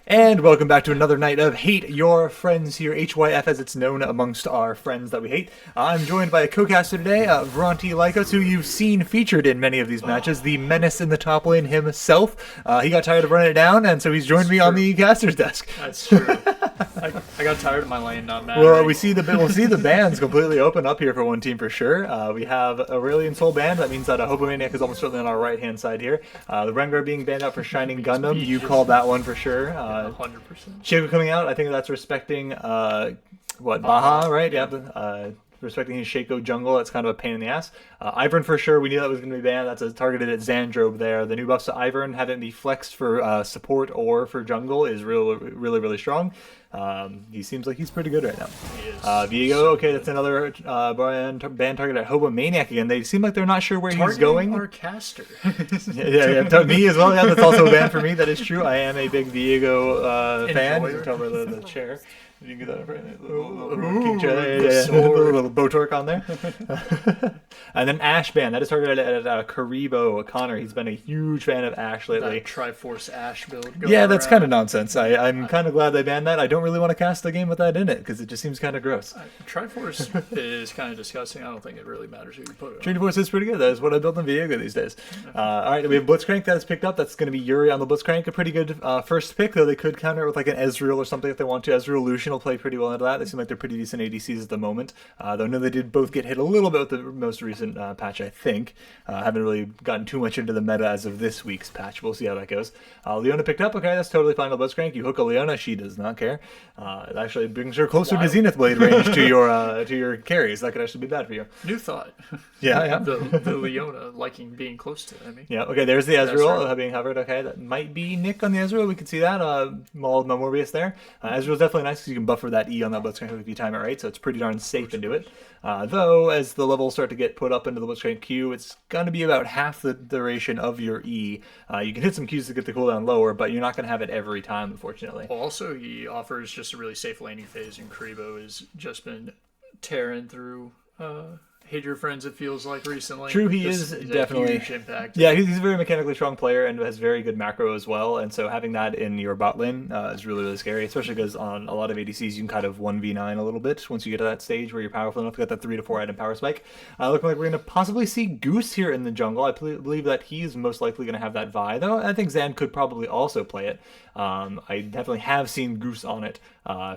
And welcome back to another night of Hate Your Friends here, HYF as it's known amongst our friends that we hate. I'm joined by a co-caster today, Vronti Lycos, who you've seen featured in many of these matches, the menace in the top lane himself. He got tired of running it down, and so he's joined me on the caster's desk. That's true. I got tired of my lane not mattering. Well, we'll see the bans completely open up here for one team for sure. We have Aurelion Soul banned. That means that Hobomaniac is almost certainly on our right-hand side here. The Rengar being banned out for Shining Gundam. You called that one for sure. 100%. Shaco coming out, I think that's respecting, Baha, right? Yeah, respecting his Shaco jungle. That's kind of a pain in the ass. Ivern for sure, we knew that was going to be banned. That's targeted at Xandrobe there. The new buffs to Ivern, having be flexed for support or for jungle is really strong. He seems like he's pretty good right now. Viego, okay, that's another ban target at Hobomaniac again. They seem like they're not sure where he's going. Our caster. yeah, me as well. Yeah, that's also a ban for me. That is true. I am a big Viego fan. You can tell by the chair. You can get that right. A little Botork on there. And then Ashe ban. That is targeted at Karibo Connor. He's been a huge fan of Ashe lately. That Triforce Ashe build. Yeah, that's kind of nonsense. I'm kind of glad they banned that. I don't really want to cast a game with that in it because it just seems kind of gross. Triforce is kind of disgusting. I don't think it really matters who you put it on. Triforce is pretty good. That is what I built in Viego these days. All right, we have Blitzcrank that is picked up. That's going to be Yuri on the Blitzcrank. A pretty good first pick, though. They could counter it with like an Ezreal or something if they want to. Ezreal Lucian will play pretty well into that. They seem like they're pretty decent ADCs at the moment. Though I know they did both get hit a little bit with the most recent patch, I think. Haven't really gotten too much into the meta as of this week's patch. We'll see how that goes. Leona picked up. Okay, that's totally fine with Blitzcrank. You hook a Leona, she does not care. It actually brings her closer to Zenith Blade range to your carries. That could actually be bad for you. New thought. Yeah. the Leona liking being close to enemy. Yeah, okay, there's the Ezreal being hovered. Okay, that might be Nick on the Ezreal. We can see that. Mauled Morbius there. Ezreal's definitely nice because you can buffer that E on that Blitzcrank if you time it right, so it's pretty darn safe into it. Though, as the levels start to get put up into the Blitzcrank Q, it's going to be about half the duration of your E. You can hit some Qs to get the cooldown lower, but you're not going to have it every time, unfortunately. Also, he offers just a really safe laning phase, and Karibo has just been tearing through Hate Your Friends, it feels like, recently. True, he is definitely a huge impact. Yeah, he's a very mechanically strong player and has very good macro as well, and so having that in your bot lane is really scary, especially because on a lot of ADCs you can kind of 1v9 a little bit once you get to that stage where you're powerful enough to get that 3 to 4 item power spike. Looking like we're going to possibly see Goose here in the jungle. I believe that he's most likely going to have that Vi, though I think Zan could probably also play it. I definitely have seen Goose on it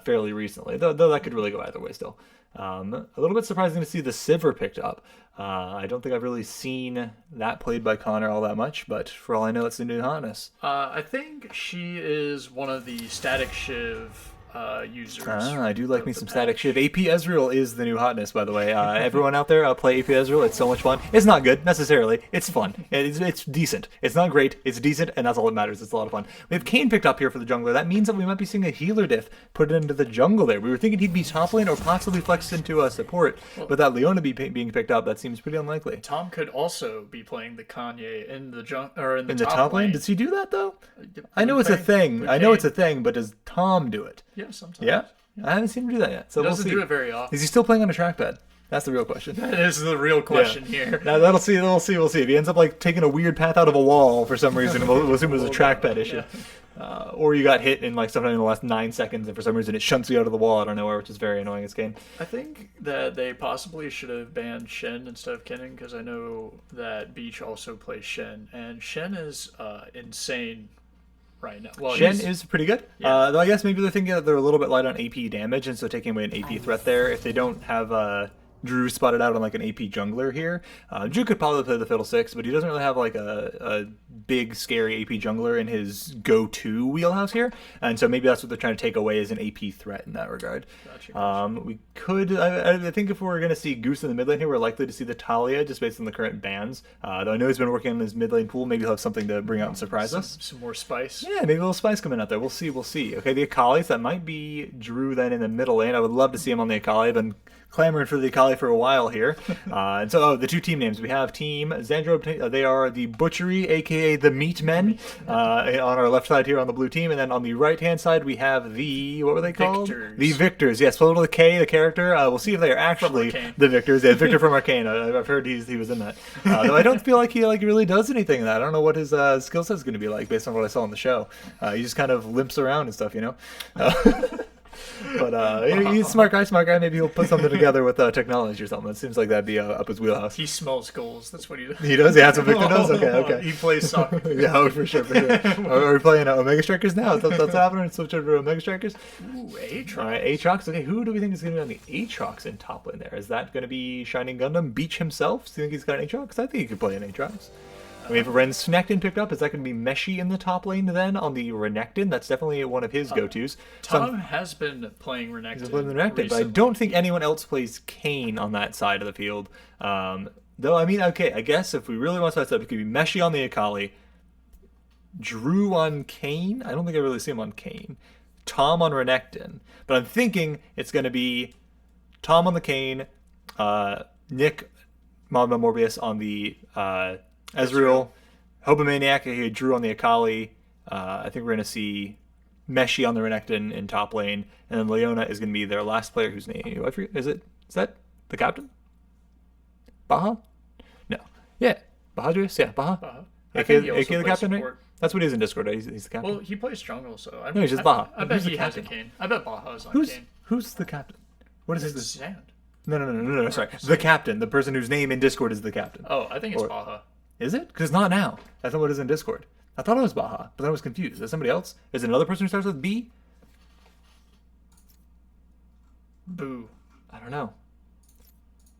fairly recently, though that could really go either way still. A little bit surprising to see the Sivir picked up. I don't think I've really seen that played by Connor all that much, but for all I know, it's the new hotness. I think she is one of the Static Shiv users. I do like me some Static Shiv. AP Ezreal is the new hotness, by the way. Everyone out there, play AP Ezreal. It's so much fun. It's not good, necessarily. It's fun. It's decent. It's not great. It's decent, and that's all that matters. It's a lot of fun. We have Kayn picked up here for the jungler. That means that we might be seeing a healer diff put into the jungle there. We were thinking he'd be top lane or possibly flexed into a support, but that Leona being picked up, that seems pretty unlikely. Tom could also be playing the Kanye in the top lane. Does he do that, though? I know it's a thing. I know it's a thing, but does Tom do it? Yeah, sometimes. Yeah? I haven't seen him do that yet. So he doesn't we'll see. do it very often. Is he still playing on a trackpad? That's the real question. That is the real question here. Now, we'll see. We'll see. If he ends up like taking a weird path out of a wall for some reason, we'll assume it was a trackpad issue. Yeah. Or you got hit in like sometime in the last 9 seconds, and for some reason it shunts you out of the wall out of nowhere, which is very annoying. This game. I think that they possibly should have banned Shen instead of Kennen, because I know that Beach also plays Shen, and Shen is insane right now. Well, Shen is pretty good. Yeah. Though I guess maybe they're thinking that they're a little bit light on AP damage, and so taking away an AP threat there. If they don't have Drew spotted out on like an AP jungler here, Drew could probably play the Fiddlesticks, but he doesn't really have like a big scary AP jungler in his go-to wheelhouse here, and so maybe that's what they're trying to take away as an AP threat in that regard. Gotcha. We could, I think if we're going to see Goose in the mid lane here, we're likely to see the Talia just based on the current bans. Though I know he's been working on his mid lane pool, maybe he'll have something to bring out and surprise us. Some more spice. Yeah, maybe a little spice coming out there. We'll see. Okay, the Akali's, that might be Drew then in the middle lane. I would love to see him on the Akali. I've been clamoring for the Akali for a while here. And so, the two team names. We have Team Xandro. They are the Butchery, aka the Meat Men, on our left side here on the blue team. And then on the right-hand side, we have the, what were they called? Viktors. The Viktors. Yes, spelled with a K, the character. We'll see if they are actually the Viktors. Yeah, Victor from Arcane. I've heard he was in that. Though I don't feel like he really does anything in that. I don't know what his skill set is going to be like based on what I saw on the show. He just kind of limps around and stuff, you know? But he's a smart guy. Maybe he'll put something together with technology or something. It seems like that'd be up his wheelhouse. He smells goals. That's what he does. He does? Yeah, that's what Victor does? Okay. He plays soccer. Yeah, oh, for sure. Are we playing Omega Strikers now? That's happening? Switch over to Omega Strikers? Ooh, Aatrox. All right, Aatrox. Okay, who do we think is going to be on the Aatrox in top lane there? Is that going to be Shining Gundam Beach himself? Do you think he's got an Aatrox? I think he could play an Aatrox. I mean, if Renekton picked up, is that going to be Meshi in the top lane then on the Renekton? That's definitely one of his go-tos. Tom has been playing Renekton. He's been playing Renekton, but I don't think anyone else plays Kayn on that side of the field. Though, I mean, okay, I guess if we really want to set up, it could be Meshi on the Akali, Drew on Kayn. I don't think I really see him on Kayn. Tom on Renekton. But I'm thinking it's going to be Tom on the Kayn, Nick Mama Morbius on the Ezreal, Hobomaniac, Drew on the Akali. I think we're going to see Meshi on the Renekton in top lane, and then Leona is going to be their last player whose name I forget. Is that the captain? Baha? No. Yeah. Bahadrius? Yeah, Baha. I think he AK the captain, support. right? That's what he is in Discord. He's the captain. Well, he plays jungle, so No, he's just Baha. I bet Who's the he has a captain? Kayn. I bet Baha's on Who's Kayn. who's the captain? What is It's his? Sand. No. Sorry, the captain, the person whose name in Discord is the captain. Oh, I think it's Baha. Is it? Because not now. That's not what it is in Discord. I thought it was Baha, but then I was confused. Is it somebody else? Is it another person who starts with B? Boo. I don't know.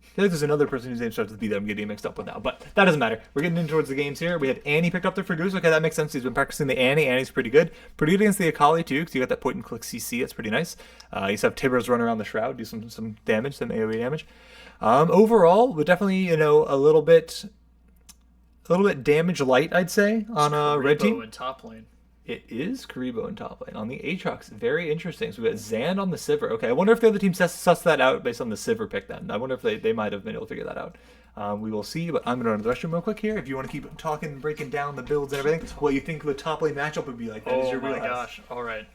I feel like there's another person whose name starts with B that I'm getting mixed up with now, but that doesn't matter. We're getting in towards the games here. We had Annie picked up there for Goose. Okay, that makes sense. He's been practicing the Annie. Annie's pretty good. Pretty good against the Akali, too, because you got that point and click CC. That's pretty nice. You used to have Tibbers run around the Shroud, do some damage, some AoE damage. Overall, we're definitely, a little bit damage light, I'd say, on red team. In top lane. It is Karibo in top lane. On the Aatrox, very interesting. So we got Zand on the Sivir. Okay, I wonder if the other team sussed that out based on the Sivir pick then. I wonder if they might have been able to figure that out. We will see, but I'm going to run to the restroom real quick here. If you want to keep talking, breaking down the builds and everything, what you think the top lane matchup would be like. That is your my wheelhouse. gosh. All right.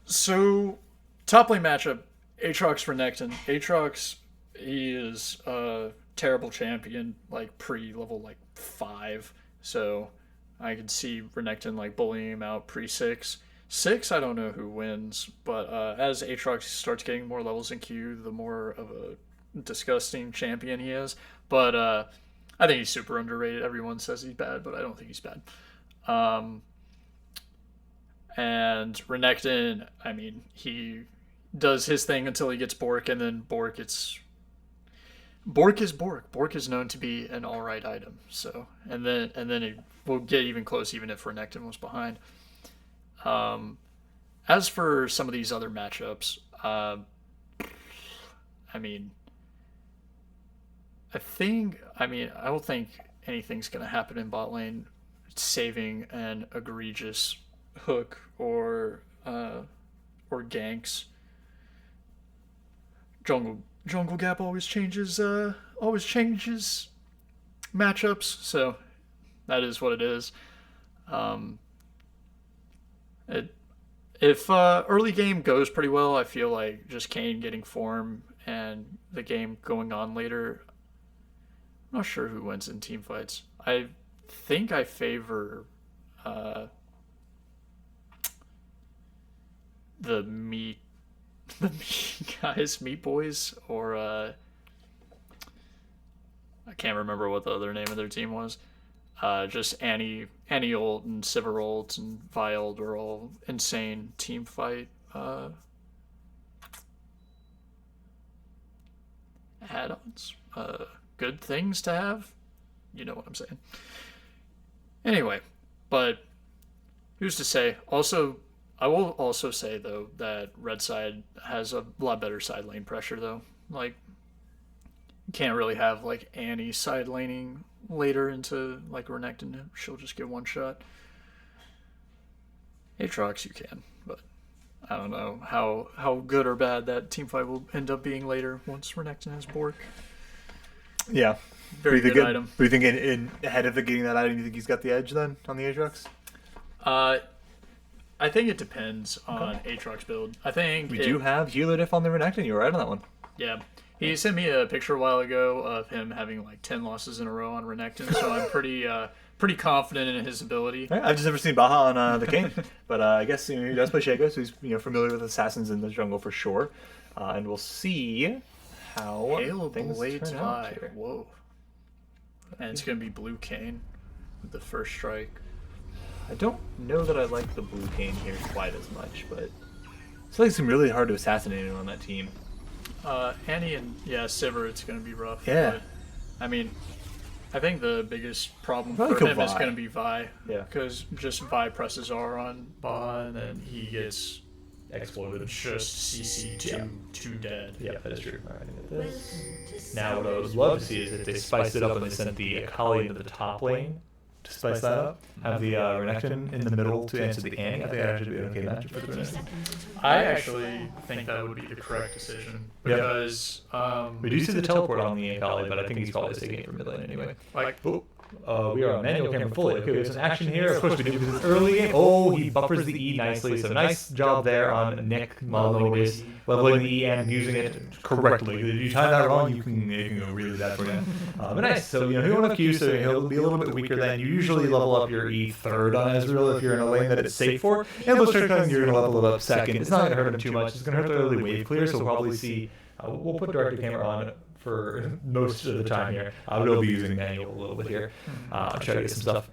So, top lane matchup, Aatrox Renekton. Aatrox, he is a terrible champion, like pre-level 5. So I could see Renekton bullying him out pre-6. 6, I don't know who wins, but as Aatrox starts getting more levels in queue, the more of a disgusting champion he is. But I think he's super underrated. Everyone says he's bad, but I don't think he's bad. And Renekton, I mean, he does his thing until he gets Bork, and then Bork is Bork. Bork is known to be an alright item. So and then it will get even close, even if Renekton was behind. As for some of these other matchups, I don't think anything's gonna happen in bot lane, saving an egregious hook or ganks. Jungle Gap always changes matchups, so that is what it is. If early game goes pretty well, I feel like just Kayn getting form and the game going on later. I'm not sure who wins in team fights. I think I favor the meat guys, meat boys, or I can't remember what the other name of their team was. Just Annie ult and Sivir ult and Vild were all insane team fight add-ons. Good things to have. You know what I'm saying. Anyway, but who's to say? Also, I will also say, though, that red side has a lot better side lane pressure, though. You can't really have, Annie side laning later into, Renekton. She'll just get one shot. Aatrox, you can, but I don't know how good or bad that team fight will end up being later once Renekton has Bork. Yeah. Very good item. But you think in ahead of the getting that item, you think he's got the edge then on the Aatrox? I think it depends on Aatrox build. I think we do have healer diff on the Renekton. You were right on that one. Yeah. He sent me a picture a while ago of him having like 10 losses in a row on Renekton, so I'm pretty confident in his ability. Right, I've just never seen Baha on the King, but I guess he does play Shaco, so he's familiar with assassins in the jungle for sure. And we'll see how Halo things Blades turn out Vi. here. Whoa. And it's going to be Blue Kayn with the first strike. I don't know that I like the blue Kayn here quite as much, but it's like some really hard to assassinate anyone on that team. Annie and Sivir, it's going to be rough. Yeah. But, I mean, I think the biggest problem Probably for him Vi. is going to be Vi. Yeah. Because just Vi presses R on Baha, and then he gets Exploded. just CC to dead. Yeah, that is true. Alright, I get this. Now, what I would love to see is if they spiced it up and they sent the Akali into the top lane to spice that up. Have the Renekton in the middle to answer the Annie. I think that actually would be an okay matchup for the Renekton. I actually think that would be the correct decision because We do see the teleport on the Akali, but I think he's probably taking it from mid lane anyway. like We are on manual camera fully. Okay, we have some action here. Of course we do because it's early game. Oh, he buffers the E nicely. So nice job there on Nick Malinois, leveling the E and using it correctly. If you time that wrong, it can go really bad for you. But nice. So he'll have Q, so he'll be a little bit weaker than you usually level up your E third on Ezreal if you're in a lane that it's safe for. And most of the time you're going to level it up second. It's not going to hurt him too much. It's going to hurt the early wave clear, so we'll probably see. We'll put director camera on for most of the time here. We'll be using manual a little bit here. Try to get some stuff.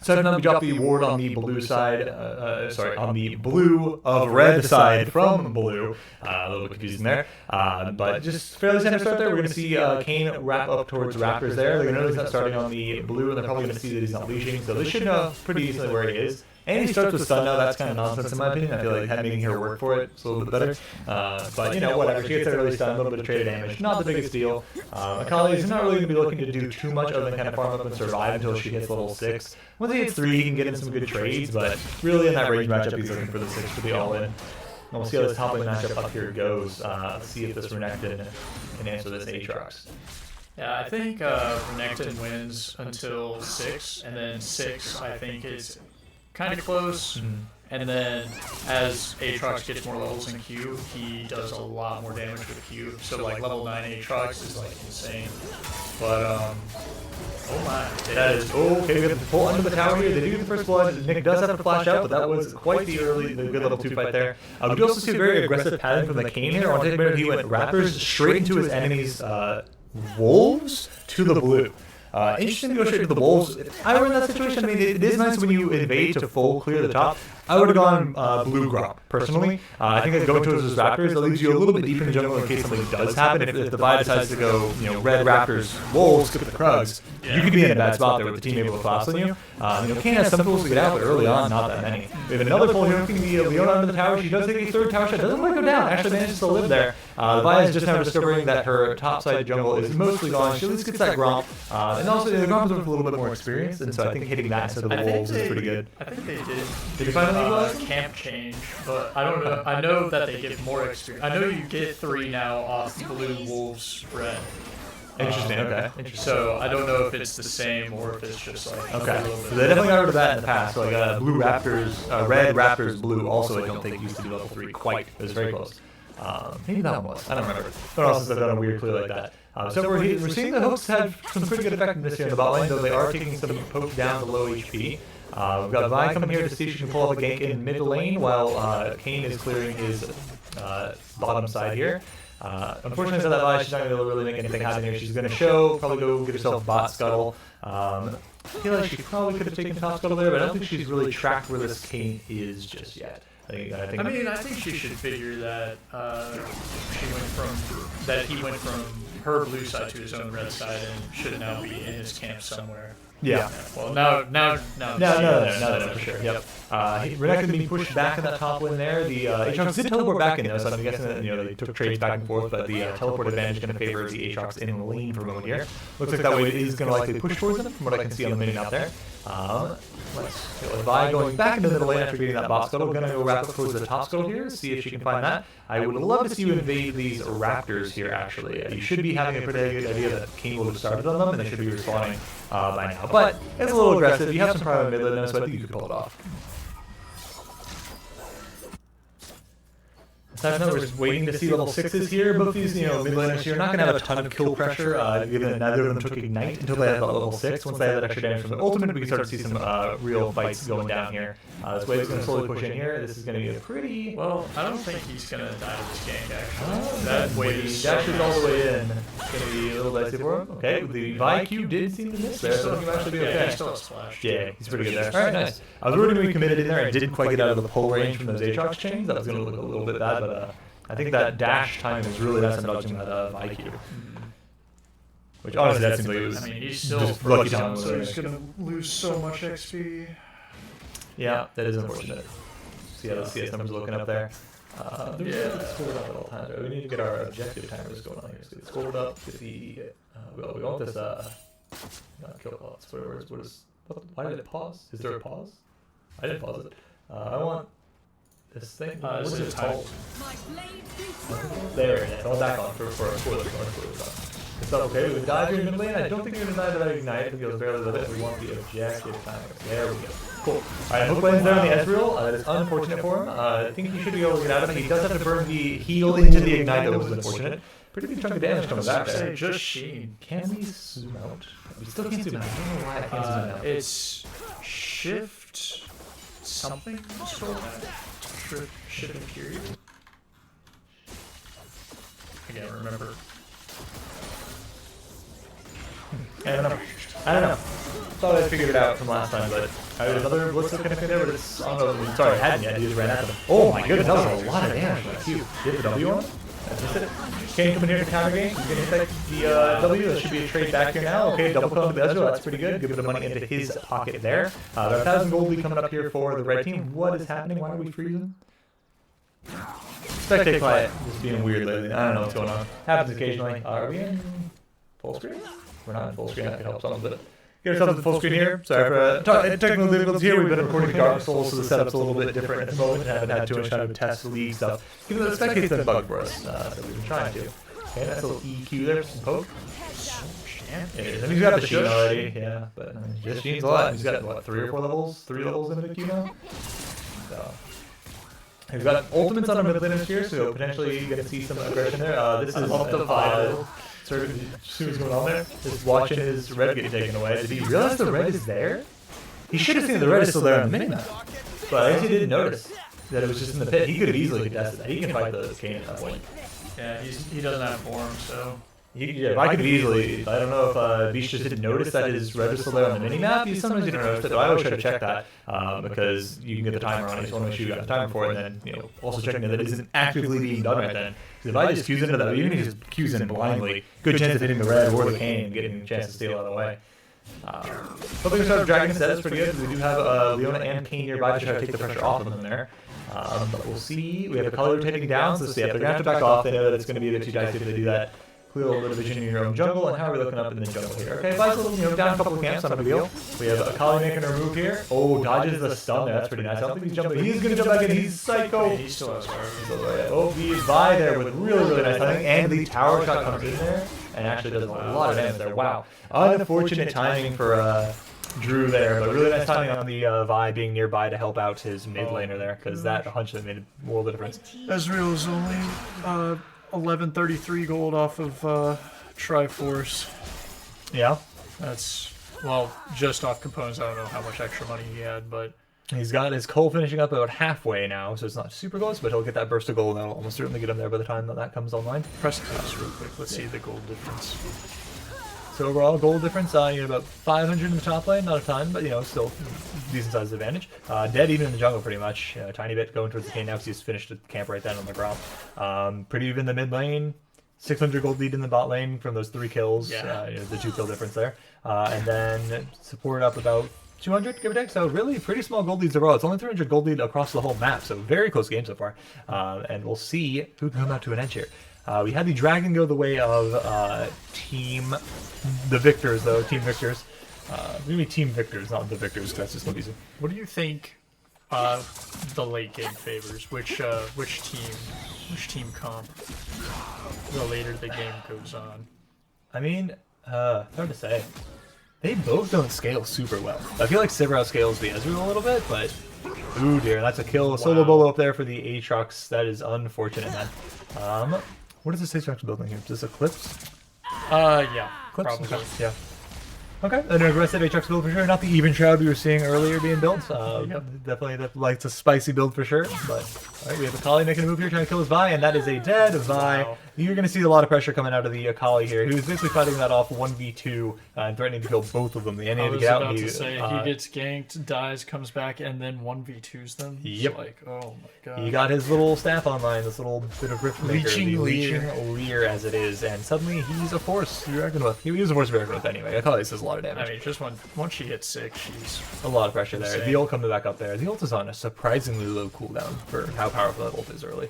So now we drop the ward on the blue side, on the blue of red side from blue. A little bit confusing there. But just fairly standard start there. We're going to see Kayn wrap up towards Raptors there. They're going to know he's not starting on the blue, and they're probably going to see that he's not leashing. So they should know pretty easily where he is. And he starts with stun now. That's kind of nonsense in my opinion. I feel like having her work for it is a little bit better. But whatever. She gets that early stun, a little bit of trade damage. Not the biggest deal. Akali is not really going to be looking to do too much other than kind of farm up and survive until she hits level 6. Once he hits 3, he can get in some good trades, but really in that range matchup, he's looking for the 6 for the all-in. And we'll see how this top lane matchup up here goes. See if this Renekton can answer this Aatrox. Yeah, I think Renekton wins until 6, and then 6 I think is kind of close. And then as Aatrox gets more levels in Q, he does a lot more damage with Q. So like level 9 Aatrox is like insane. But oh my, That is okay. We have to pull under the tower here. They do get the first blood. Nick does have to flash out, but that was quite the good level 2 fight there. We do also see a very aggressive pattern from the Kayn here. I want to take a minute. He went Raptors straight into his enemy's Wolves to the blue. Interesting to go straight to the Wolves. If I were in that situation, I mean, it is nice when you invade to full clear the top. I would have gone blue Gromp, personally. I think I'd go towards those Raptors. That leaves you a little bit deeper in the jungle in case something does happen. If the Vi decides to go, red Raptors, Wolves, skip the Krugs, you could be in a bad spot there with the team able to collapse on you. Kayn has some tools to get out, but early on, not that many. We have another pull here looking at the Leona under the tower. She does take a third tower shot. Doesn't quite go down. Actually manages to live there. The Vi is just now discovering that her topside jungle is mostly gone. She at least gets that Gromp. And also, the Gromp is with a little bit more experience, and so I think hitting that instead of the Wolves is pretty good. I think they did. Did you finally camp change, but I don't know. I know that they give more experience. I know you get 3 now off blue, Wolves, red. Interesting, okay. So I don't know if it's the same or if it's just like okay. So they definitely got rid of that in the past. So like blue Raptors, red Raptors, blue. Also, I don't think used to be level 3 quite. It was very close. Maybe that one was. I don't remember. But also they've done a weird clear like that. So we're seeing the hooks have some pretty good effectiveness here in the bot lane, though they are taking some poke down to low HP. We've got Vi coming here to see if she can pull off a gank in mid lane while Kayn is clearing his bottom side here. Unfortunately for that Vi, she's not going to be able to really make anything happen here. She's going to probably go get herself bot scuttle. I feel like she probably could have taken top scuttle there, but I don't think she's really tracked where this Kayn is just yet. I think she should figure that he went from her blue side to his own red side and should now be in his camp somewhere. Yeah. Well, now for sure. Yep. Renekton being pushed back in that top lane there. The Aatrox did teleport back in though, so I'm guessing that they took trades back and forth, but the teleport advantage is going to favor the Aatrox in lane for a moment here. Looks like that wave is going to likely push towards him, from what I can see on the mini map there. Nice. Vi going back into the middle lane after getting that bot scuttle. Gonna go wrap up towards the top scuttle here, see if she can find that. I would love to see you invade these raptors here, actually. You should be having a pretty good idea that King will have started on them, and they should be respawning by now. But it's a little aggressive. You have some private mid lane, so I think you could pull it off. Aside from that, we're just waiting to see level 6s here. Both these, mid laners here are not going to have a ton of kill pressure, given that neither of them took Ignite until they had that level 6. Once they have that extra damage from the ultimate, we can start to see some real fights going down here. This wave's going to slowly push in here. This is going to be a pretty... Well, I don't think he's going to die to this gank, actually. That wave is... dashes all the way in. It's going to be a little dicey for him. Okay, the Vi Q did seem to miss there, so he might actually be okay. Yeah, he still has Flash. Yeah, he's pretty good there. Alright, nice. I was worried when we committed in there and didn't quite get out of the pull range from those Aatrox chains. That was going to look a little bit bad, but... I think that dash timing was really nice in dodging that IQ. Which honestly, that seems like it was he's still just lucky frozen, timing. so he's gonna lose so much XP. Yeah, that is unfortunate. See how the CS numbers are looking up there. It's scored up at all times. Right? We need to get our objective timers going on here. So get scored up, get the... we want this... not kill pause. Why did it pause? Is there a pause? I didn't pause it. I want... this thing? What's it called? There it is. I'll back on for a spoiler. It's not okay. We would die during mid lane. I don't think we're going to die without Ignite. I think it was barely with it. We want the objective timer. There we go. Cool. Alright, hook lane's there on the Ezreal. That is unfortunate for him. I think he should be able to get out of it. He does have to burn the heal into the Ignite, that was unfortunate. Pretty big chunk of damage coming back there. Just Sheen. Can we zoom out? We still can't zoom out. I don't know why I can't zoom out. It's shift something? Shift period? I can't remember. I don't know. Thought I figured it out from last time, but I had another blitz kind of thing there, but it's, I don't know, sorry, I hadn't yet, he just ran at them. Oh my goodness, that was a lot of damage from that Q. Did the W on him? That's it. Kane coming here to counter game, he's going to hit the W, that should be a trade back here now. Okay, double kill to the Ezreal, that's pretty good. Good bit of money into his pocket there. There are 1,000 gold lead coming up here for the red team. What is happening? Why are we freezing? Spectate quiet, just being weird lately. I don't know what's going on. Happens occasionally. Are we in full screen? We're not in full screen, that could help some, but get ourselves in full screen here. Sorry for technical difficulties here. We've been recording Dark Souls, so the setup's a little bit different at the moment. Haven't had too much time to test the league stuff. Even though the spectate's been a bug for us, that we've been trying to. Okay, that's a little EQ there, some poke. It is. I mean, he's got the Sheen already, yeah, but just Sheen's a lot. He's got, what, 3 or 4 levels? 3 levels into the Q now? So... we've got ultimates on our mid laners here, so potentially going to see some aggression there. This is up the file. Sort of see what's going on there. Just watching his red get taken away. Did he realize the red is there? He should have seen the red is still there on the minimap. But I guess he didn't notice that it was just in the pit. He could have easily contested that. He can fight the Kane at that point. Yeah, he doesn't have form, so... Yeah, I could easily. I don't know if Beast just didn't notice that his red is still there on the minimap. Sometimes you don't notice it, but I always try to check that because you can get the timer on it. So I want to make sure you got the timer for it, and then also checking that it isn't actively being done right then. Because if I just fuse into that, even if he just cues in blindly, good chance of hitting the red or the Kane and getting a chance to steal out of the way. Hoping to start Dragon instead is pretty good. We do have Leona and Kane nearby to try to take the pressure off of them there. But we'll see. We have a color rotating down, so yeah, they're going to have to back off. They know that it's going to be a bit too dicey if they do that. Clear a little bit of vision in your own jungle, and how are we looking up in the jungle here? Okay, Vi's a little, down a couple of camps, not a big deal. We have Akali making her move here. Oh, dodges the stun there, that's pretty nice. I don't think he's jumping. He's going to jump back in, he's psycho! He still has fire. Oh, he's Vi there with really, really nice timing, and the tower shot comes in there, and actually does a lot of damage there. Wow. Unfortunate timing for Drew there, but really nice timing on the Vi being nearby to help out his mid laner there, because that 100 made a world of difference. Ezreal is only 1133 gold off of Triforce. Yeah. That's, well, just off components. I don't know how much extra money he had, but... he's got his coal finishing up about halfway now, so it's not super close, but he'll get that burst of gold, and that'll almost certainly get him there by the time that comes online. Press test real quick. Let's see the gold difference. So overall, gold difference, about 500 in the top lane, not a ton, but still decent sized advantage. Dead even in the jungle pretty much, a tiny bit going towards the Kane now because he's finished the camp right then on the ground. Pretty even in the mid lane, 600 gold lead in the bot lane from those 3 kills, yeah. The 2 kill difference there. And then support up about 200, give or take, so really pretty small gold leads overall. It's only 300 gold lead across the whole map, so very close game so far. And we'll see who can come out to an edge here. We had the Dragon go the way of the Viktors, though, Team Viktors. Maybe Team Viktors, not the Viktors, because that's just confusing. What do you think the late game favors? Which team comp the later the game goes on? I mean, hard to say. They both don't scale super well. I feel like Sivir scales the Ezreal a little bit, but ooh dear, that's a kill. Solo bolo up there for the Aatrox. That is unfortunate, man. What is this Aatrox building here? Is this Eclipse? Yeah, Eclipse? probably. Okay. Yeah. Okay, an aggressive Aatrox build for sure. Not the even shroud we were seeing earlier being built. Definitely like a spicy build for sure. But all right, we have Akali making a move here, trying to kill his Vi, and that is a dead Vi. Wow. You're going to see a lot of pressure coming out of the Akali here, who's basically fighting that off 1v2 and threatening to kill both of them. The I NA to was get out. about And to say he gets ganked, dies, comes back, and then 1v2s them. It's Yep. like, oh my god. He got his little staff online, this little bit of Rift Maker, Leeching the Leer. Leeching Leer as it is, and suddenly he's a force to be reckoned with. He was a force to be reckoned with anyway. Akali does a lot of damage. I mean, just once she hits 6, she's A lot of pressure there. Insane. The ult coming back up there. The ult is on a surprisingly low cooldown for how powerful that ult is early.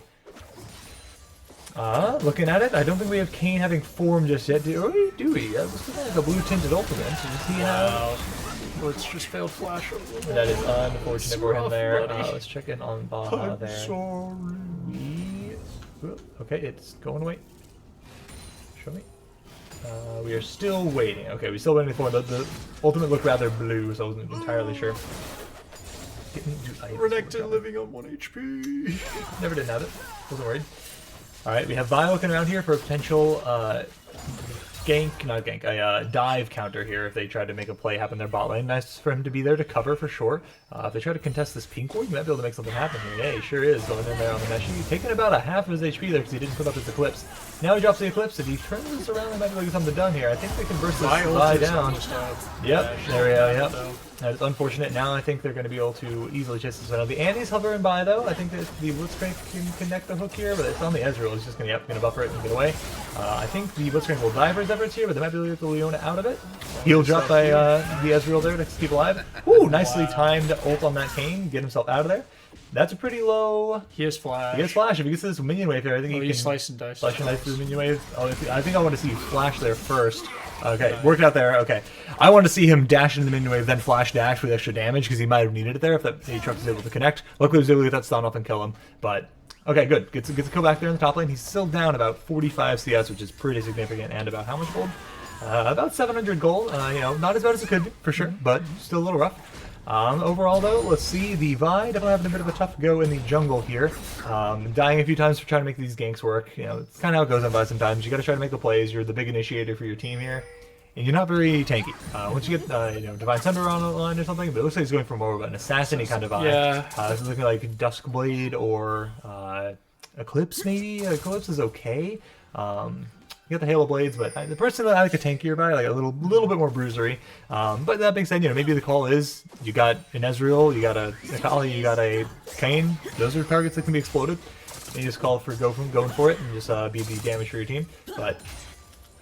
Looking at it, I don't think we have Kayn having form just yet. Do we? This is like a blue tinted ultimate. So you see how wow. Let's just failed flash. that is unfortunate for him rough, there. buddy. Let's check in on Baha there. Sorry. Okay, it's going away. Show me. We are still waiting. Okay, we're still waiting for the ultimate looked rather blue, so I wasn't entirely sure. Renekton living on 1 HP. Never did have it. Wasn't worried. Alright, we have Vi looking around here for a potential dive counter here if they try to make a play happen in their bot lane. Nice for him to be there to cover for sure. If they try to contest this pink ward, you might be able to make something happen here. Yeah, he sure is going in there on the mesh. He's taking about a half of his HP there because he didn't put up his Eclipse. Now he drops the Eclipse. If he turns this around, he might be able to get something done here. I think they can burst this Vi down. Yep, there we go, yep. That is unfortunate. Now I think they're going to be able to easily chase this one out. The Annie's hovering by though. I think that the Blitzcrank can connect the hook here, but it's on the Ezreal. He's just going to buffer it and get away. I think the Blitzcrank will die for his efforts here, but they might be able to get the Leona out of it. He'll drop by the Ezreal there to keep alive. Ooh, nicely timed ult on that Kayn. Get himself out of there. That's a pretty low. He has flash. He has flash. If he gets to this minion wave here, I think he can slice and dice. Slice and dice through the minion wave. Oh, I think I want to see you flash there first. Okay, worked out there. Okay, I wanted to see him dash into the minion wave, then flash dash with extra damage because he might have needed it there if that Aatrox was able to connect. Luckily, he was able to get that stun off and kill him. But okay, good. Gets a kill back there in the top lane. He's still down about 45 CS, which is pretty significant. And about how much gold? About 700 gold. Not as bad as it could be for sure, but still a little rough. Overall, though, let's see. The Vi definitely having a bit of a tough go in the jungle here. Dying a few times for trying to make these ganks work. It's kind of how it goes on Vi sometimes. You got to try to make the plays. You're the big initiator for your team here. And you're not very tanky. Once you get, Divine Thunder on the line or something, but it looks like he's going for more of an assassin-y kind of vibe. Yeah. This is looking like Duskblade or Eclipse, maybe? Eclipse is okay. You got the Halo Blades, but the person that I like a tankier by, like a little bit more bruisery. But that being said, maybe the call is you got an Ezreal, you got a Akali, you got a Kayn. Those are targets that can be exploded. And you just call for going for it and just be the damage for your team. But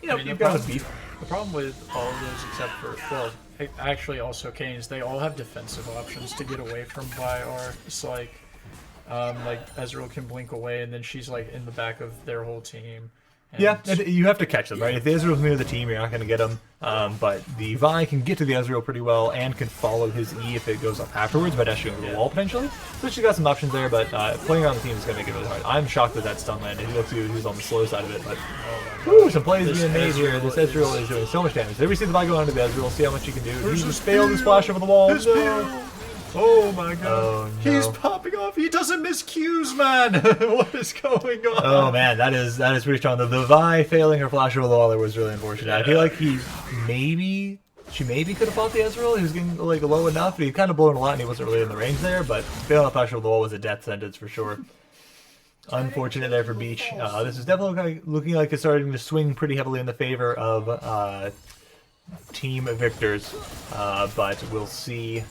you've got a beef. The problem with all of those, except for actually also Kayn, is they all have defensive options to get away from Vi. It's like Ezreal can blink away, and then she's like in the back of their whole team. Yeah, you have to catch them, right? If the Ezreal's near the team, you're not going to get them. But the Vi can get to the Ezreal pretty well and can follow his E if it goes up afterwards by dashing over the wall, potentially. So she's got some options there, but playing around the team is going to make it really hard. I'm shocked that stun landed. He looks like he was on the slow side of it, but some plays being made here. This Ezreal is doing so much damage. There we see the Vi go onto the Ezreal, see how much he can do. He just failed his splash over the wall. Oh my god. Oh, no. He's popping off. He doesn't miss Qs, man. What is going on? Oh man, that is pretty strong. The Vi failing her flash over the wall there was really unfortunate. I feel like she maybe could have fought the Ezreal. He was getting like low enough, but he kind of blown a lot and he wasn't really in the range there. But failing the flash over the wall was a death sentence for sure. Unfortunate there for Beach. This is definitely looking like it's starting to swing pretty heavily in the favor of Team Viktors, but we'll see.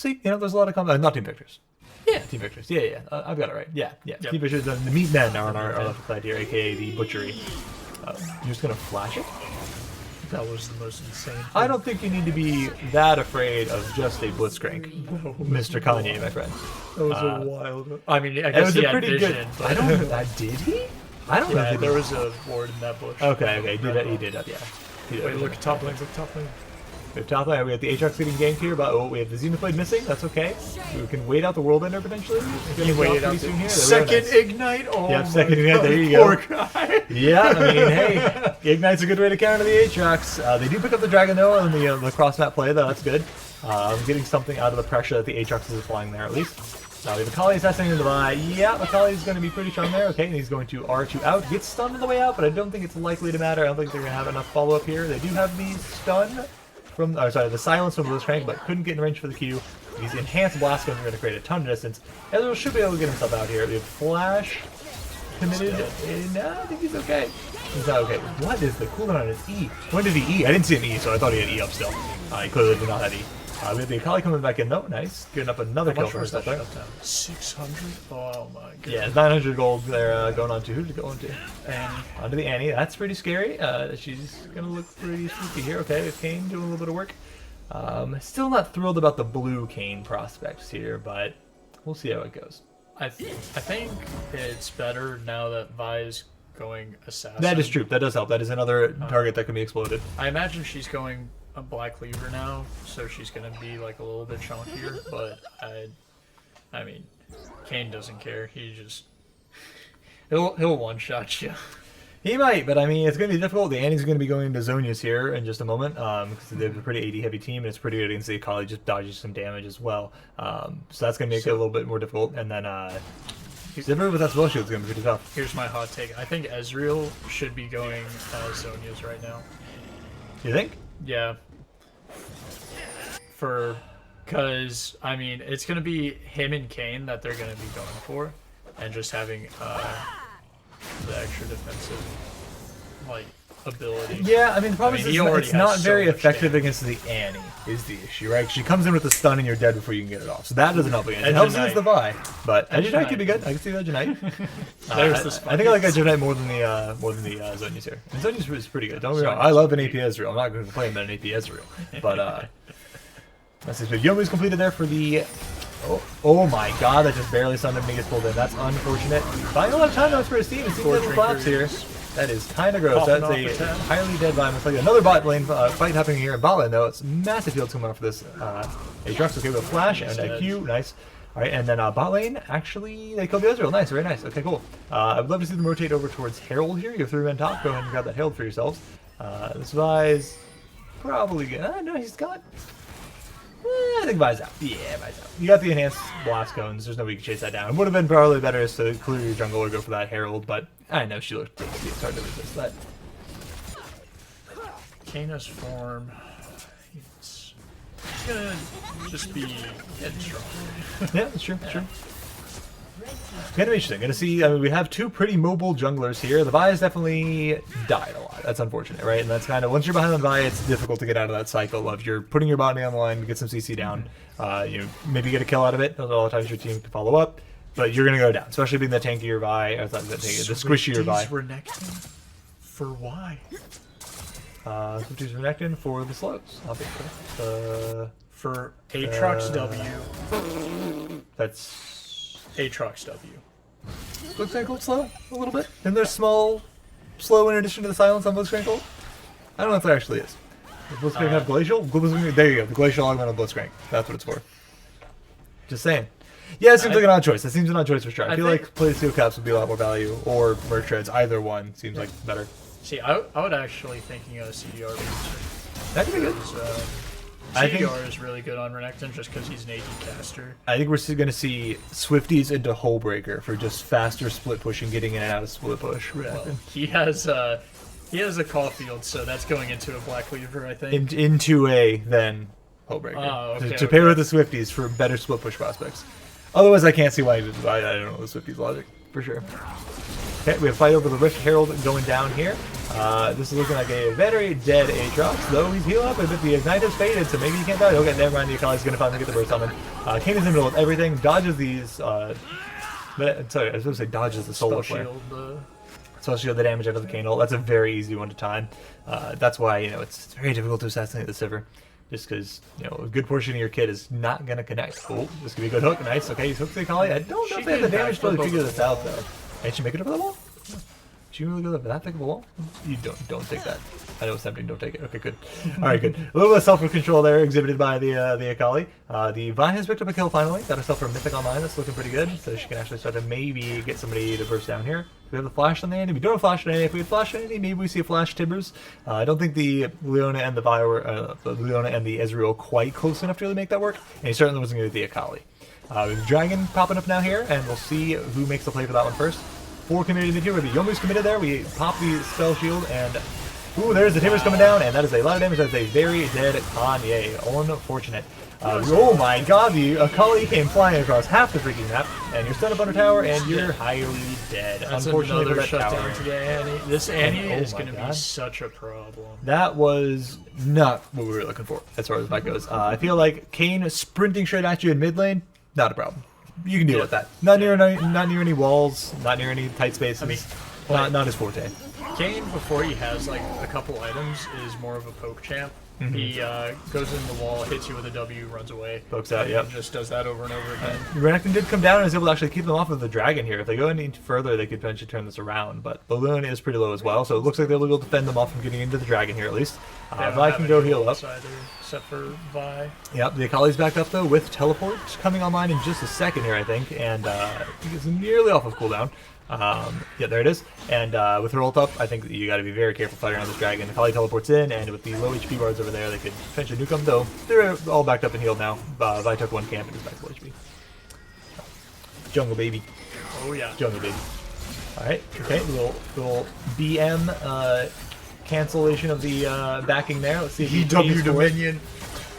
There's a lot of not Team Viktors. Yeah, Team Viktors. Yeah. I've got it right. Yeah. Yep. Team Viktors. The meat men are on our left side here, aka the Butchery. You're just gonna flash it? That was the most insane thing. I don't think you need to be that afraid of just a Blitzcrank, Mr. Kanye, my friend. That was a wild. I mean, I It guess was he a had pretty vision, good. but I don't know. Did he? I don't know. yeah, If there was a ward in that bush. Okay. He did that. Yeah. Wait, look, top lane, We have top lane, we have the Aatrox getting ganked here, but we have the Xenoblade missing. That's okay. We can wait out the World Ender potentially. It's gonna Wait be it out pretty soon here. Second Ignite. Oh, Yep, my second Ignite, God, there you go. Poor guy. Yeah, I mean, hey, Ignite's a good way to counter the Aatrox. They do pick up the Dragon though on the cross map play though. That's good. Getting something out of the pressure that the Aatrox is applying there at least. We have Akali assassinating the Vi. Yeah, Akali's going to be pretty strong there. Okay, and he's going to R2 out. Gets stunned on the way out, but I don't think it's likely to matter. I don't think they're going to have enough follow-up here. They do have the stun from, the silence from Blitzcrank, but couldn't get in range for the Q. These enhanced blast guns are going to create a ton of distance. Ezreal should be able to get himself out here. We have Flash committed. No, I think he's okay. He's not okay. What is the cooldown on his E? When did he E? I didn't see an E, so I thought he had E up still. He clearly did not have E. We have the Akali coming back in though. Nice. Getting up another kill for herself there. 600? Oh my god. Yeah, 900 gold there going on to. Who did it go on to? And Onto the Annie. That's pretty scary. She's going to look pretty spooky here. Okay, with Kayn doing a little bit of work. Still not thrilled about the blue Kayn prospects here, but we'll see how it goes. I think it's better now that Vi is going assassin. That is true. That does help. That is another target that can be exploded. I imagine she's going a Black Cleaver now, so she's gonna be like a little bit chunkier. But I mean, Kayn doesn't care. He'll one shot you. He might, but I mean, it's going to be difficult. The Annie's going to be going into Zhonya's here in just a moment, because they have a pretty AD heavy team, and it's pretty good against the Akali, just dodges some damage as well. So that's going to make it a little bit more difficult. And then Zipper with that spell shield is going to be pretty tough. Here's my hot take. I think Ezreal should be going Zhonya's right now. You think? Yeah. Because, I mean, it's going to be him and Kayn that they're going to be going for, and just having the extra defensive, like, ability. Yeah, I mean, the problem is it's not so very much effective damage. against the Annie, is the issue, right? She comes in with the stun and you're dead before you can get it off. So that doesn't help against it. It helps against the Vi. But Edge Knight could be good. I can see Edge Knight. There's the I think I like Edge Knight more than the Zhonya's here. And Zhonya's is pretty good. Don't get me wrong. I love an AP Ezreal. I'm not going to complain about an AP Ezreal. But, that's it. Yomu's completed there for the... Oh my god, that just barely stunned him and he gets pulled in. That's unfortunate. Buying a lot of time though for his team. It's seeing flaps here. That is kind of gross. That's a highly dead Vi. Looks like another bot lane fight happening here in bot lane though. It's massive fields coming off for this. Aatrox okay with a flash and a Q. Nice. Alright, and then bot lane, actually, they killed the Ezreal. Nice, very nice. Okay, cool. I would love to see them rotate over towards Herald here. You have 3 men top. Go ahead and grab that Herald for yourselves. This Vi is probably good. No, he's got... I think Vi's out. Yeah, Vi's out. You got the enhanced blast cones. There's no way you can chase that down. Would have been probably better to clear your jungle or go for that Herald, but I know she looked tasty. It's hard to resist that. Kana's form. It's gonna just be headstrong. Yeah, that's true. That's true. Gonna be interesting. Gonna see. I mean, we have 2 pretty mobile junglers here. The Vi has definitely died a lot. That's unfortunate, right? And that's kind of once you're behind the Vi, it's difficult to get out of that cycle of you're putting your body on the line to get some CC down. You maybe get a kill out of it. A lot of times your team can follow up, but you're gonna go down, especially being the tankier Vi, or the squishier Vi. Renekton for why? Swifties Renekton for the slows, obviously. For Aatrox W. That's. Aatrox W. Blitzcrank slow a little bit. And there's small slow in addition to the silence on Blitzcrank. I don't know if there actually is. Does Blitzcrank have glacial? There you go. The glacial augment of Blitzcrank. That's what it's for. Just saying. Yeah, it seems like an odd choice. It seems an odd choice for sure. I feel like play steel caps would be a lot more value, or merch treads. Either one seems like better. See, I would actually thinking a CDR booster. That could be good. CDR is really good on Renekton just because he's an AD caster. I think we're going to see Swifties into Hullbreaker for just faster split push and getting in and out of split push. Well, he has a Caulfield, so that's going into a Black Cleaver, I think. Into a then Hullbreaker. Oh, okay, to pair with the Swifties for better split push prospects. Otherwise, I can't see why I don't know the Swifties logic for sure. Okay, we have a fight over the Rift Herald going down here. This is looking like a very dead Aatrox, though he's healed up a bit. The Ignite is faded, so maybe he can't die. Okay, never mind. The Akali's going to finally get the burst summon. Kayn is in the middle of everything, dodges these. Sorry, I was going to say dodges the solar flare. So shield the damage out of the Kayn ult. That's a very easy one to time. That's why it's very difficult to assassinate the Sivir. Just because, a good portion of your kit is not going to connect. Oh, this could be a good hook. Nice. Okay, he's hooked the Akali. I don't know if they have the damage to really figure this out, though. Can she make it over the wall? you really go that thick of a wall? You don't take that. I know it's tempting. Don't take it. Okay, good. All right, good. A little bit of self-control there exhibited by the Akali. The Vi has picked up a kill finally. Got herself her Mythic online. That's looking pretty good. So she can actually start to maybe get somebody to burst down here. We have the flash on the Andy. We don't have flash on Andy. If we had flash on Andy, maybe we see a flash Tibbers. I don't think the Leona and the Vi were the Leona and the Ezreal quite close enough to really make that work. And he certainly wasn't going to be the Akali. We have the Dragon popping up now here, and we'll see who makes the play for that one first. 4 committed mid here. We have the Yomu's committed there. We pop the spell shield, and ooh, there's the Timbers coming down, and that is a lot of damage. That's a very dead Kanye. Unfortunate. Oh my god, the Akali came flying across half the freaking map, and you're stunned up under tower, and you're highly dead. That's Unfortunately for another that shutdown tower. to get Annie. This Annie Oh is my going to be God. such a problem. That was not what we were looking for, as far as that goes. I feel like Kane sprinting straight at you in mid lane, not a problem. You can deal with that. Not near any walls, not near any tight spaces. I mean, not his forte. Kane, before he has like a couple items, is more of a poke champ. He goes in the wall, hits you with a W, runs away. Pokes out, and yep. just does that over and over again. Renekton did come down and was able to actually keep them off of the dragon here. If they go any further, they could potentially turn this around. But Balloon is pretty low as well, so it looks like they'll be able to defend them off from getting into the dragon here at least. Vi can go heal up. Either, except for Vi. Yep, the Akali's back up though with teleport coming online in just a second here, I think, and I think it's nearly off of cooldown. Yeah, there it is. And with her ult up, I think that you got to be very careful fighting around this dragon. The Akali teleports in, and with the low HP bards over there, they could potentially nuke them, though they're all backed up and healed now. Vi took 1 camp and is back to low HP. Jungle baby. Oh yeah. Jungle baby. Alright, okay, little BM cancellation of the backing there. Let's see if he W pays for it. Dominion.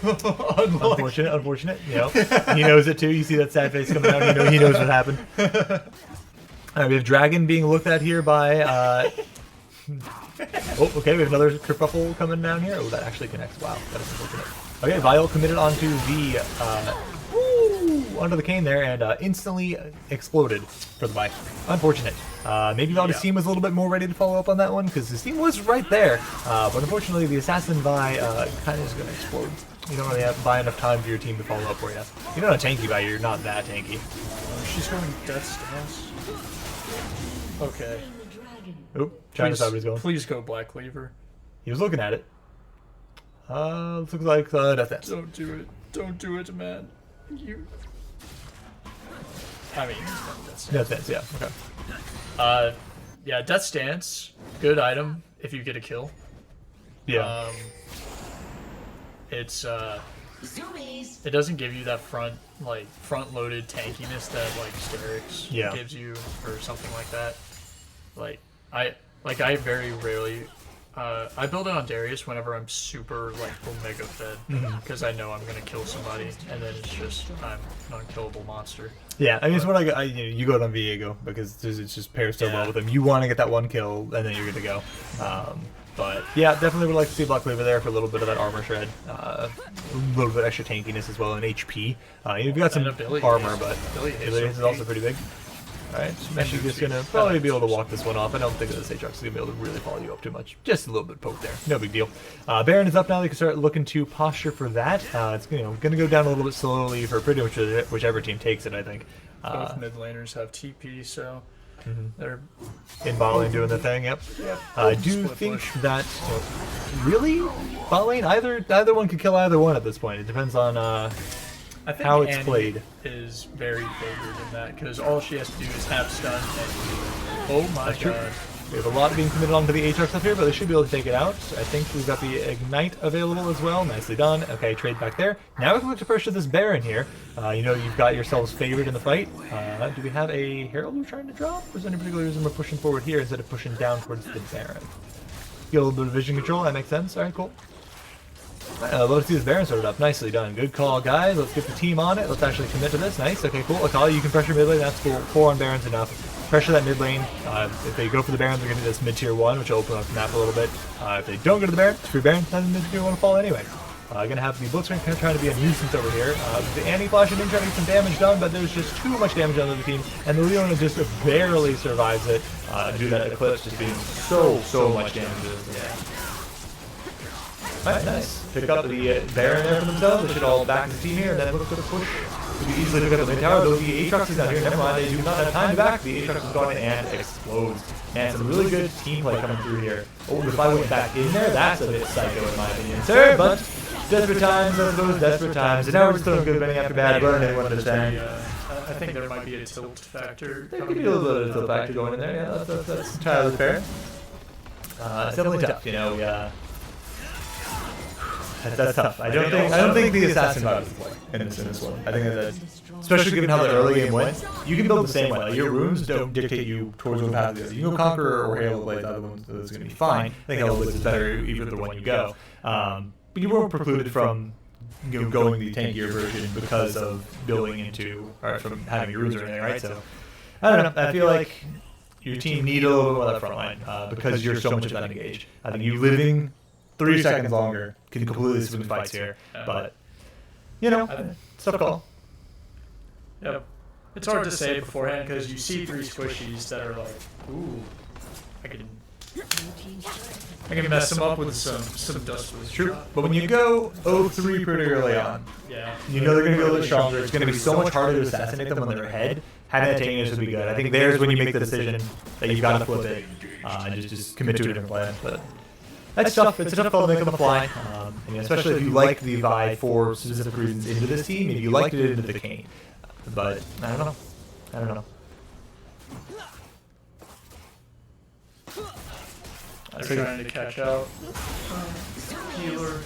Unfortunate. You know, he knows it too. You see that sad face coming out. You know, he knows what happened. All right, we have Dragon being looked at here by. Oh, okay. We have another kerfuffle coming down here. Oh, that actually connects. Wow, that is unfortunate. Okay, Viol committed onto the onto the Kane there and instantly exploded for the bike. Unfortunate. Maybe Valdi's team was a little bit more ready to follow up on that one because his team was right there. But unfortunately, the Assassin Vi kind of is going to explode. You don't really have buy enough time for your team to follow up for you. You're not a tanky Vi, you're not that tanky. She's going Death Stance. Okay. Oop, trying to decide what he's going. Please go Black Cleaver. He was looking at it. Looks like Death Dance. Don't do it. Don't do it, man. You. I mean, Death Dance, yeah. Okay. Yeah, Death Stance, good item if you get a kill. Yeah. It's it doesn't give you that front-loaded tankiness that like Sterix gives you or something like that. I very rarely I build it on Darius whenever I'm super like omega fed because I know I'm gonna kill somebody and then it's just I'm an unkillable monster. Yeah, I mean, it's what you go on Viego because it's just pairs so well with him. You want to get that one kill and then you're good to go. But yeah, definitely would like to see Black Cleaver there for a little bit of that armor shred, a little bit extra tankiness as well and HP. You've got some armor, but Billy Hayes is also pretty big. Alright, Meshi's just gonna probably be able to walk this one off. I don't think that this Aatrox is gonna be able to really follow you up too much. Just a little bit poke there. No big deal. Baron is up now. They can start looking to posture for that. It's gonna go down a little bit slowly for pretty much whichever team takes it, I think. Both mid laners have TP, so they're in bot lane doing the thing. Yep. I do think that really bot lane either one could kill either one at this point. It depends on I think how it's Annie played. Is very favored in that because all she has to do is have stun and oh my god. We have a lot being committed onto the Aatrox up here, but they should be able to take it out. I think we've got the Ignite available as well. Nicely done. Okay, trade back there. Now we can look to pressure this Baron here. You've got yourselves favored in the fight. Do we have a Herald we're trying to drop? Or is there any particular reason we're pushing forward here instead of pushing down towards the Baron? Get a little bit of vision control. That makes sense. All right, cool. Love to see this Baron sorted up. Nicely done. Good call, guys. Let's get the team on it. Let's actually commit to this. Nice. Okay, cool. Akali, you can pressure mid lane. That's cool. 4 on Baron's enough. Pressure that mid lane. If they go for the Baron, they're going to do this mid-tier 1, which will open up the map a little bit. If they don't go to the Baron, it's free Baron. Then mid-tier 1 will fall anyway. Going to have the Blitzcrank kind of trying to be a nuisance over here. The anti-flashing in trying to get some damage done, but there's just too much damage on the other team, and the Leona just barely survives it due to that Eclipse just being so much damage. Yeah. Alright, nice. Pick up the Baron there for themselves. They should all back the team here and then look for the push could easily pick up the mid tower, though the Aatrox is not here. Never mind, they do not have time to back. The Aatrox is gone and explodes. And some really good team play coming through here. Oh, if I went back in there, that's a bit psycho in my opinion, sir. But desperate times, I suppose, desperate times. And now we're still good betting after bad burn, everyone understand. I think there might be a tilt factor. There could be a little bit of a tilt factor going in there. Yeah, that's entirely fair. It's definitely tough, you know. That's tough. I don't think the assassin vibe is play in this one. I think that's especially given how the early game went. You can build the same way. Like, your runes don't dictate you towards one path or the other. You can go Conqueror or Halo Blade. The other one is going to be fine. I think Halo Blade is better either the one you go. But you weren't precluded from going the tankier version because of building into or from having your runes or anything, right? So I don't know. I feel like your team need a little bit more of that front line because you're so much of that engaged. I think you living 3 seconds longer can completely swing fights here, but you know, tough call. Yep. It's hard to say beforehand because you see 3 squishies that are like, ooh, I can mess them up with some dust. True, but when you go 0-3 pretty early on, you know they're going to be a little bit stronger. It's going to be so much harder to assassinate them when they're ahead. Having that tankiness would be good. I think there's when you make the decision that you've got to flip it and just commit to a different plan. But that's tough. It's a tough call to make on the fly, and especially if you like the Vi for specific reasons into this team. Maybe you liked it into the Kane, but I don't know. I'm trying to catch out healer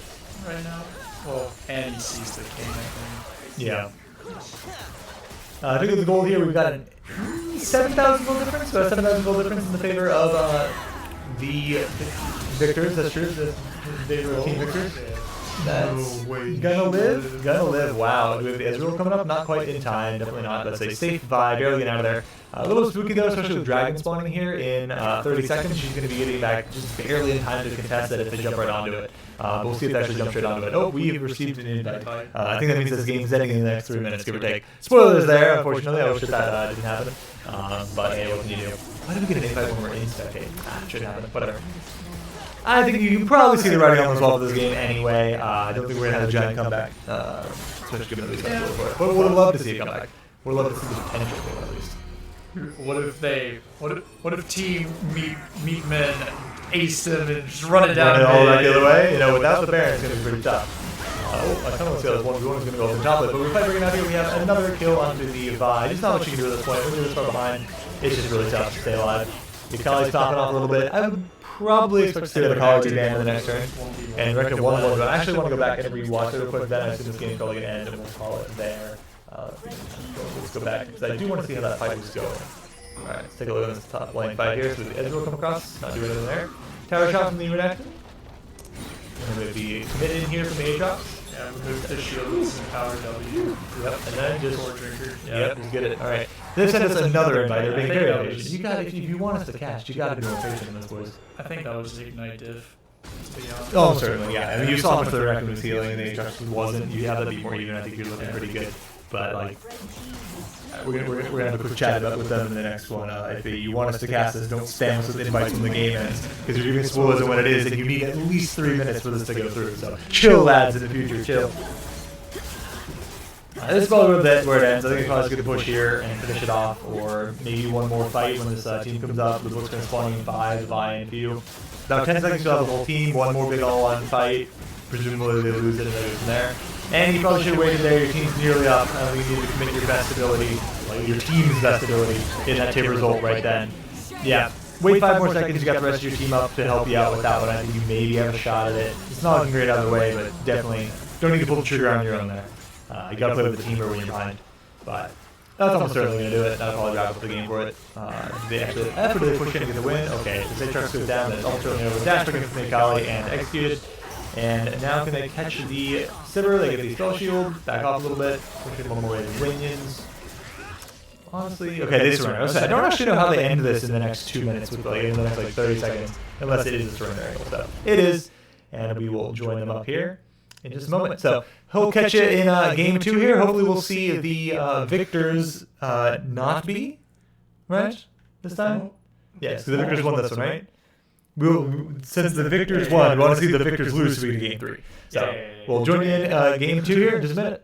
right now. Well, and he sees the Kane, I think. Yeah. I think the goal here, we've got a 7,000 gold difference. Got a 7,000 gold difference in the favor of the Viktors. That's true. The favor of Team Viktors. That's gonna live. Wow. With Ezreal coming up, not quite in time. Definitely not. That's a safe vibe. Barely getting out of there. A little spooky though, especially with Dragon spawning here in 30 seconds. She's going to be getting back just barely in time to contest it if they jump right onto it. We'll see if they actually jump straight onto it. Oh, we've received an invite. I think that means this game's ending in the next 3 minutes, give or take. Spoilers there, unfortunately. I wish that didn't happen. But hey, what can you do? Why did we get an invite when we're in spectate? Shouldn't happen. Whatever. I think you can probably see the writing on the wall for this game anyway. I don't think we're going to have a giant comeback. Especially given the reason for it. But would love to see a comeback. Would love to see the potential for it at least. What if Team Meat Men ace them and just run it down all that the other way? You know, without the Baron, it's going to be pretty tough. I kind of want to see how this one going to go over the top of it, but we're bringing out here. We have another kill onto the Vi. There's not much you can do at this point. We're really far behind. It's just really tough to stay alive. The Kali's topping off a little bit. I would probably expect to see the Kali be banned in the next turn. And reckon 1-1, but I actually want to go back and rewatch it real quick. Then I assume this game's probably going to end, and we'll call it there. Let's go back, because I do want to see how that fight was going. Alright, let's take a look at this top lane fight here. So the Ezreal come across, not doing anything there. Tower shot from the Redacted. And we're going to be committed in here from the Aatrox. Yeah, remove the shields and power W. Yep, and then just Sword Drinker. Yep, just get it. Alright. This sent us another invite. They're being very patient. You got, if you want us to cast, you got to be more patient in this, boys. I think that was the Ignite diff. Oh, certainly, yeah. I mean, you saw how much the Rectum was healing, and the Aatrox wasn't. You have that be more even. I think you're looking pretty good. But like, we're gonna have a quick chat about with them in the next one. If you want us to cast this, don't spam us with invites when the game ends, because you're giving spoilers on what it is, and you need at least 3 minutes for this to go through. So chill, lads, in the future, chill. This is probably where it ends. I think it's probably just gonna push here and finish it off, or maybe one more fight when this team comes up. The book's gonna spawn in 5, Vi and few. About 10 seconds to have the whole team. One more big all-on fight. Presumably they lose it and they go from there. And you probably should have waited there. Your team's nearly up. You need to commit your best ability, like your team's best ability, in that tip result right then. Yeah. Wait 5 more seconds. You got the rest of your team up to help you out with that one. I think you maybe have a shot at it. It's not looking great out of the way, but definitely don't need to pull the trigger on your own there. You got to play with the team or when you're behind. But that's almost certainly going to do it. That'll probably wrap up the game for it. They actually, after they push in to get the win, okay, the Aatrox goes down, then almost certainly over dash against the Kali and executed. And now can they catch the Sivir? They get the Spell Shield, back off a little bit, push it one more way to Minions. Honestly, okay, they surrender. I don't actually know how they end this in the next 2 minutes, with like in the next like 30 seconds, unless it is a surrender angle. So it is, and we will join them up here in just a moment. So he'll catch you in game 2 here. Hopefully we'll see the Viktors not be, right, this time? Yes, because the Viktors won this one, right? Since the Viktors won, we want to see the Viktors lose so we can game 3. So we'll join you in game 2 here in just a minute.